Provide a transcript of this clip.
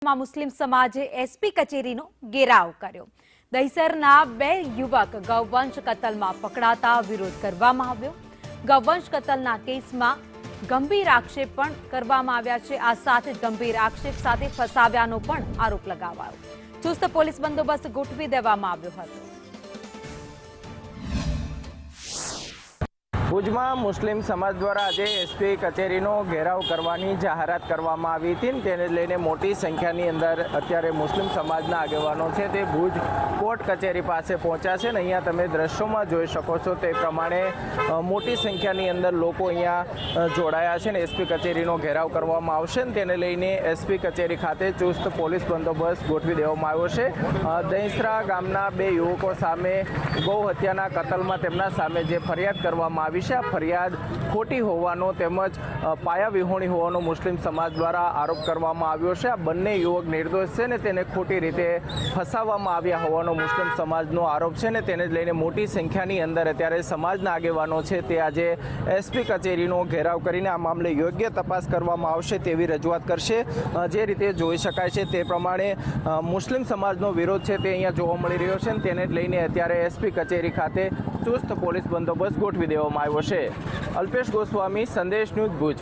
વિસ્તારમાં મુસ્લિમ સમાજે એસપી કચેરીનો ઘેરાવ કર્યો। દહીસરના 2 યુવક ગૌવંશ કતલમાં પકડાતા વિરોધ કરવામાં આવ્યો। ગૌવંશ કતલના કેસમાં ગંભીર આક્ષેપ પણ કરવામાં આવ્યા છે। આ સાથે ગંભીર આક્ષેપ સાથે ફસાવ્યાનો પણ આરોપ લગાવાયો। ચુસ્ત પોલીસ બંદોબસ્ત ગોઠવી દેવામાં આવ્યો હતો। ભુજમાં મુસ્લિમ સમાજ દ્વારા આજે એસપી કચેરીનો ઘેરાવ કરવાની જાહેરાત કરવામાં આવી હતી। તેને લઈને મોટી સંખ્યાની અંદર અત્યારે મુસ્લિમ સમાજના આગેવાનો છે તે ભુજ કોર્ટ કચેરી પાસે પહોંચ્યા છે। ને અહીંયા તમે દ્રશ્યોમાં જોઈ શકો છો તે પ્રમાણે મોટી સંખ્યાની અંદર લોકો અહીંયા જોડાયા છે ને એસપી કચેરીનો ઘેરાવ કરવામાં આવશે ને તેને લઈને એસપી કચેરી ખાતે ચુસ્ત પોલીસ બંદોબસ્ત ગોઠવી દેવામાં આવ્યો છે। દહીસરા ગામના 2 યુવકો સામે ગૌ હત્યાના કતલમાં તેમના સામે જે ફરિયાદ કરવામાં આવી છે, આ ફરિયાદ ખોટી હોવાનો તેમજ પાયા વિહોણી હોવાનો મુસ્લિમ સમાજ દ્વારા આરોપ કરવામાં આવ્યો છે। આ બંને યુવક નિર્દોષ છે ને તેને ખોટી રીતે ફસાવવામાં આવ્યા હોવાનો મુસ્લિમ સમાજનો આરોપ છે ને તેને લઈને મોટી સંખ્યાની અંદર અત્યારે સમાજના આગેવાનો છે તે આજે એસપી કચેરીનો ઘેરાવ કરીને આ મામલે યોગ્ય તપાસ કરવામાં આવશે તેવી રજૂઆત કરશે। જે રીતે જોઈ શકાય છે તે પ્રમાણે મુસ્લિમ સમાજનો વિરોધ છે તે અહીંયા જોવા મળી રહ્યો છે ને તેને લઈને અત્યારે એસપી કચેરી ખાતે ચુસ્ત પોલીસ બંદોબસ્ત ગોઠવી દેવામાં આવ્યો છે। અલ્પેશ ગોસ્વામી, સંદેશ ન્યૂઝ, ભુજ।